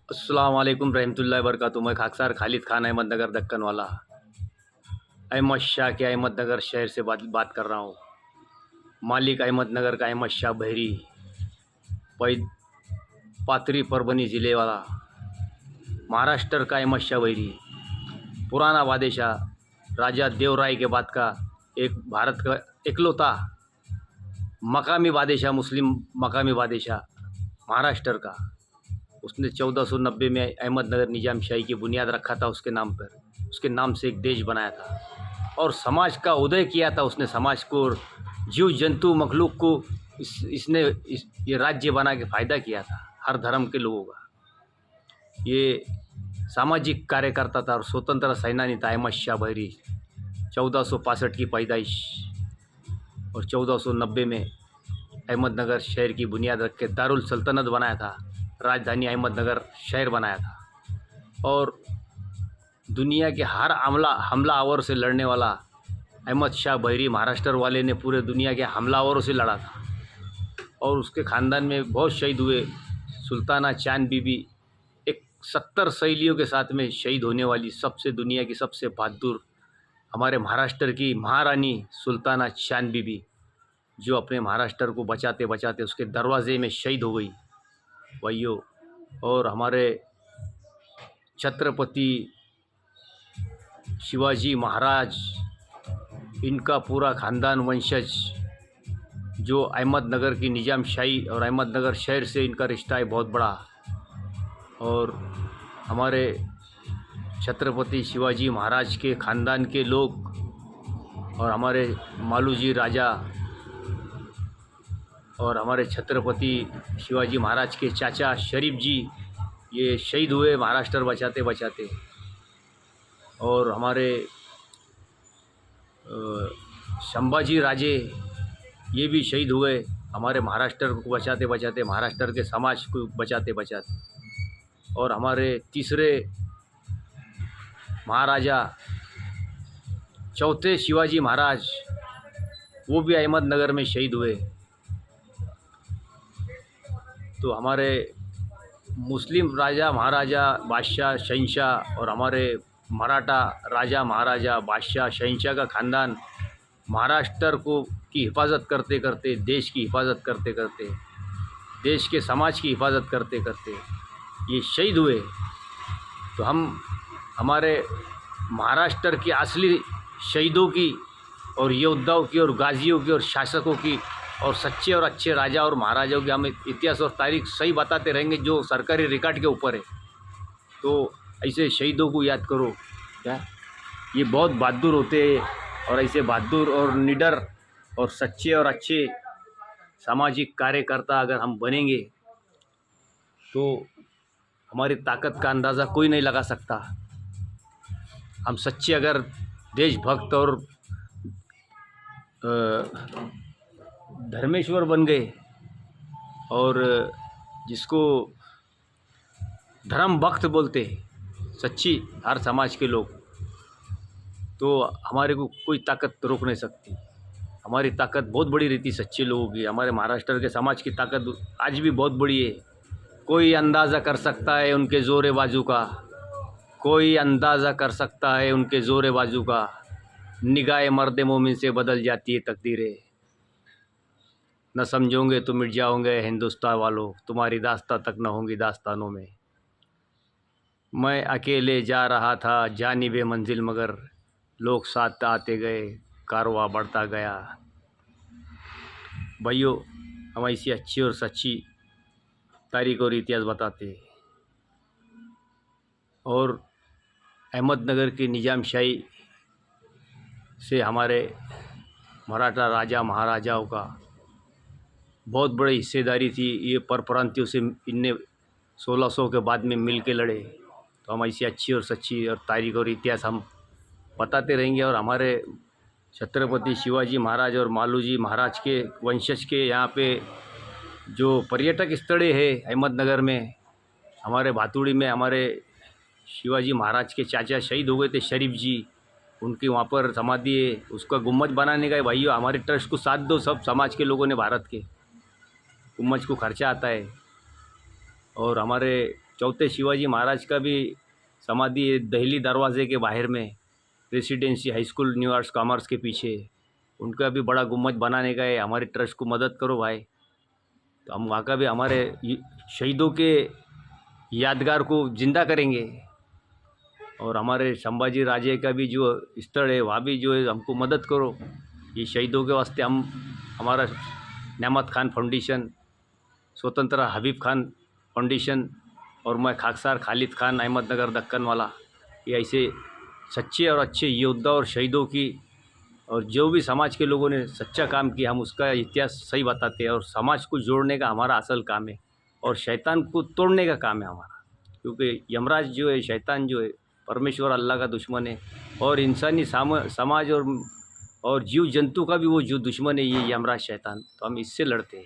अस्सलाम वालेकुम रहमतुल्लाहि वबरकातुहू। मैं खाकसार खालिद खान अहमद नगर दक्कन वाला अहमद शाह के अहमद नगर शहर से बात कर रहा हूँ। मालिक अहमद नगर का अहमद शाह बहरी, पैद पाथरी परभनी ज़िले वाला, महाराष्ट्र का अहमद शाह बहरी, पुराना बादशाह राजा देवराय के बाद का एक भारत का इकलौता मकामी बादशाह, मुस्लिम मकामी बादशाह महाराष्ट्र का। उसने 1490 में अहमद नगर निजाम शाही की बुनियाद रखा था उसके नाम पर। उसके नाम से एक देश बनाया था और समाज का उदय किया था उसने। समाज को, जीव जंतु मखलूक को ये राज्य बना के फ़ायदा किया था, हर धर्म के लोगों का। ये सामाजिक कार्यकर्ता था और स्वतंत्र सेनानी था अहमद शाह बहरी। 1465 की पैदाइश और 1490 में अहमद नगर शहर की बुनियाद रख के दारुल सल्तनत बनाया था, राजधानी अहमद नगर शहर बनाया था। और दुनिया के हर हमलावर से लड़ने वाला अहमद शाह बहरी, महाराष्ट्र वाले ने पूरे दुनिया के हमलावरों से लड़ा था और उसके ख़ानदान में बहुत शहीद हुए। सुल्ताना चांद बीबी एक 70 सहेलियों के साथ में शहीद होने वाली सबसे दुनिया की सबसे बहादुर हमारे महाराष्ट्र की महारानी सुल्ताना चांद बीबी, जो अपने महाराष्ट्र को बचाते बचाते उसके दरवाजे में शहीद हो गई भाइयों। और हमारे छत्रपति शिवाजी महाराज, इनका पूरा ख़ानदान वंशज, जो अहमद नगर की निजाम शाही और अहमद नगर शहर से इनका रिश्ता है बहुत बड़ा। और हमारे छत्रपति शिवाजी महाराज के ख़ानदान के लोग और हमारे मालूजी राजा और हमारे छत्रपति शिवाजी महाराज के चाचा शरीफ जी, ये शहीद हुए महाराष्ट्र बचाते बचाते। और हमारे संभाजी राजे, ये भी शहीद हुए हमारे महाराष्ट्र को बचाते बचाते, महाराष्ट्र के समाज को बचाते बचाते। और हमारे तीसरे महाराजा, चौथे शिवाजी महाराज, वो भी अहमद नगर में शहीद हुए। तो हमारे मुस्लिम राजा महाराजा बादशाह शहंशाह और हमारे मराठा राजा महाराजा बादशाह शहंशाह का ख़ानदान महाराष्ट्र को की हिफाजत करते करते, देश की हिफाजत करते करते, देश के समाज की हिफाजत करते करते ये शहीद हुए। तो हम हमारे महाराष्ट्र के असली शहीदों की और योद्धाओं की और गाजियों की और शासकों की और सच्चे और अच्छे राजा और महाराजाओं की हम इतिहास और तारीख सही बताते रहेंगे, जो सरकारी रिकॉर्ड के ऊपर है। तो ऐसे शहीदों को याद करो, क्या ये बहुत बहादुर होते हैं। और ऐसे बहादुर और निडर और सच्चे और अच्छे सामाजिक कार्यकर्ता अगर हम बनेंगे तो हमारी ताकत का अंदाज़ा कोई नहीं लगा सकता। हम सच्चे अगर देशभक्त और धर्मेश्वर बन गए और जिसको धर्म भक्त बोलते सच्ची हर समाज के लोग, तो हमारे को कोई ताकत रोक नहीं सकती। हमारी ताकत बहुत बड़ी रहती सच्चे लोगों की। हमारे महाराष्ट्र के समाज की ताकत आज भी बहुत बड़ी है। कोई अंदाज़ा कर सकता है उनके ज़ोर बाजू का, कोई अंदाज़ा कर सकता है उनके ज़ोर बाजू का। निगाह मर्द मोमिन से बदल जाती है तकदीरें, न समझोगे तो मिट जाओगे हिंदुस्तान वालों, तुम्हारी दास्तां तक न होंगी दास्तानों में। मैं अकेले जा रहा था जानिबे मंजिल, मगर लोग साथ आते गए, कारवां बढ़ता गया। भाइयों, हम ऐसी अच्छी और सच्ची तारीख और इतिहास बताते हैं। और अहमद नगर की निजाम शाही से हमारे मराठा राजा महाराजाओं का बहुत बड़ी हिस्सेदारी थी। ये परप्रांतियों से इनने 1600 के बाद में मिल के लड़े। तो हम ऐसी अच्छी और सच्ची और तारीख और इतिहास हम बताते रहेंगे। और हमारे छत्रपति शिवाजी महाराज और मालूजी महाराज के वंशज के यहाँ पे जो पर्यटक स्थलें है अहमद नगर में, हमारे भातुड़ी में हमारे शिवाजी महाराज के चाचा शहीद हो गए थे शरीफ जी, उनकी वहाँ पर समाधि है। उसका गुम्बज बनाने का है भाइयों, हमारे ट्रस्ट को साथ दो सब समाज के लोगों ने। भारत के गुम्बज को खर्चा आता है। और हमारे चौथे शिवाजी महाराज का भी समाधि दिल्ली दरवाजे के बाहर में, residency high school new arts commerce के पीछे, उनका भी बड़ा गुम्बद बनाने का है। हमारे ट्रस्ट को मदद करो भाई। तो हम वहाँ का भी हमारे शहीदों के यादगार को जिंदा करेंगे। और हमारे संभाजी राजे का भी जो स्थल है वहाँ भी जो है हमको मदद करो। ये शहीदों के वास्ते हम हमारा नेमत खान फाउंडेशन, स्वतंत्र हबीब खान फाउंडेशन और मैं खाकसार खालिद खान अहमदनगर दक्कन वाला, ये ऐसे सच्चे और अच्छे योद्धा और शहीदों की और जो भी समाज के लोगों ने सच्चा काम किया हम उसका इतिहास सही बताते हैं। और समाज को जोड़ने का हमारा असल काम है और शैतान को तोड़ने का काम है हमारा। क्योंकि यमराज जो है, शैतान जो है, परमेश्वर अल्लाह का दुश्मन है और इंसानी समाज और जीव जंतु का भी वो जो दुश्मन है ये यमराज शैतान। तो हम इससे लड़ते हैं।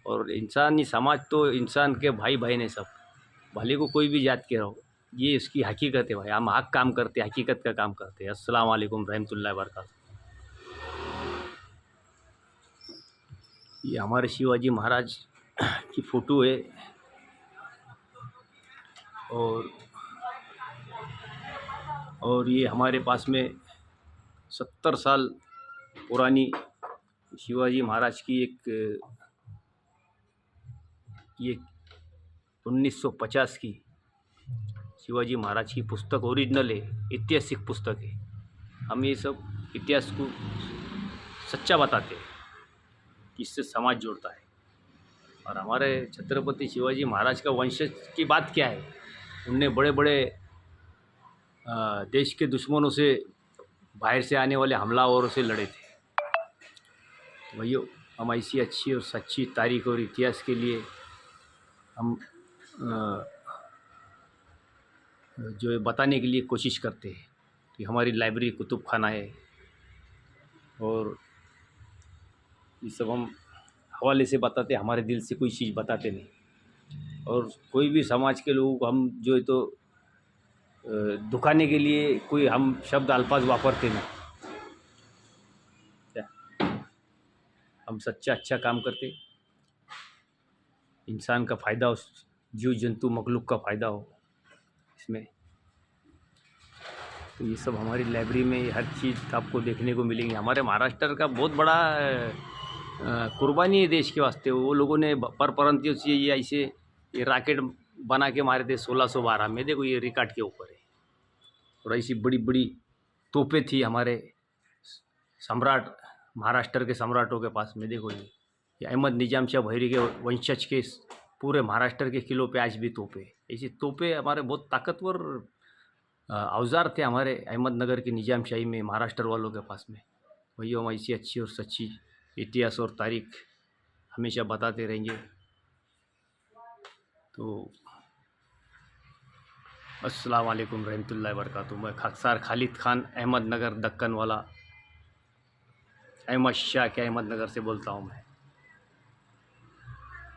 और इंसानी समाज तो इंसान के भाई बहन है सब, भले को कोई भी जात के रहो, ये इसकी हकीकत है भाई। हम हक काम करते हैं, हकीकत का काम करते हैं। अस्सलाम वालेकुम रहमतुल्लाहि व बरकातहू। ये हमारे शिवाजी महाराज की फ़ोटो है और ये हमारे पास में 70 साल पुरानी शिवाजी महाराज की ये 1950 की शिवाजी महाराज की पुस्तक ओरिजिनल है, ऐतिहासिक पुस्तक है। हम ये सब इतिहास को सच्चा बताते हैं, इससे समाज जुड़ता है। और हमारे छत्रपति शिवाजी महाराज का वंशज की बात क्या है, उनने बड़े बड़े देश के दुश्मनों से, बाहर से आने वाले हमलावरों से लड़े थे। भैया हम ऐसी अच्छी और सच्ची तारीख और इतिहास के लिए हम जो है बताने के लिए कोशिश करते हैं कि हमारी लाइब्रेरी कुतुब खाना है और ये सब हम हवाले से बताते, हमारे दिल से कोई चीज़ बताते नहीं। और कोई भी समाज के लोगों को हम जो है तो दुखाने के लिए कोई हम शब्द अल्फाज वापरते नहीं। क्या हम सच्चा अच्छा काम करते, इंसान का फ़ायदा हो, जीव जंतु मखलूक का फ़ायदा हो इसमें। तो ये सब हमारी लाइब्रेरी में हर चीज़ आपको देखने को मिलेंगी। हमारे महाराष्ट्र का बहुत बड़ा कुर्बानी है देश के वास्ते। वो लोगों ने परंतियों से ये ऐसे ये रॉकेट बना के मारे थे 1612 में, देखो ये रिकॉर्ड के ऊपर है। और ऐसी बड़ी बड़ी तोपें थी हमारे सम्राट, महाराष्ट्र के सम्राटों के पास में। देखो ये अहमद निजाम शाह भैरी के वंशज के पूरे महाराष्ट्र के किलों पे आज भी तोपें। ऐसी तोपें हमारे बहुत ताकतवर औजार थे हमारे अहमदनगर की निजाम शाही में, महाराष्ट्र वालों के पास में। वही हम ऐसी अच्छी और सच्ची इतिहास और तारीख हमेशा बताते रहेंगे। तो अस्सलाम वालेकुम रहमतुल्लाहि व बरकातहू। मैं खाकसार खालिद खान अहमदनगर दक्कन वाला, अहमद शाह के अहमदनगर से बोलता हूँ मैं।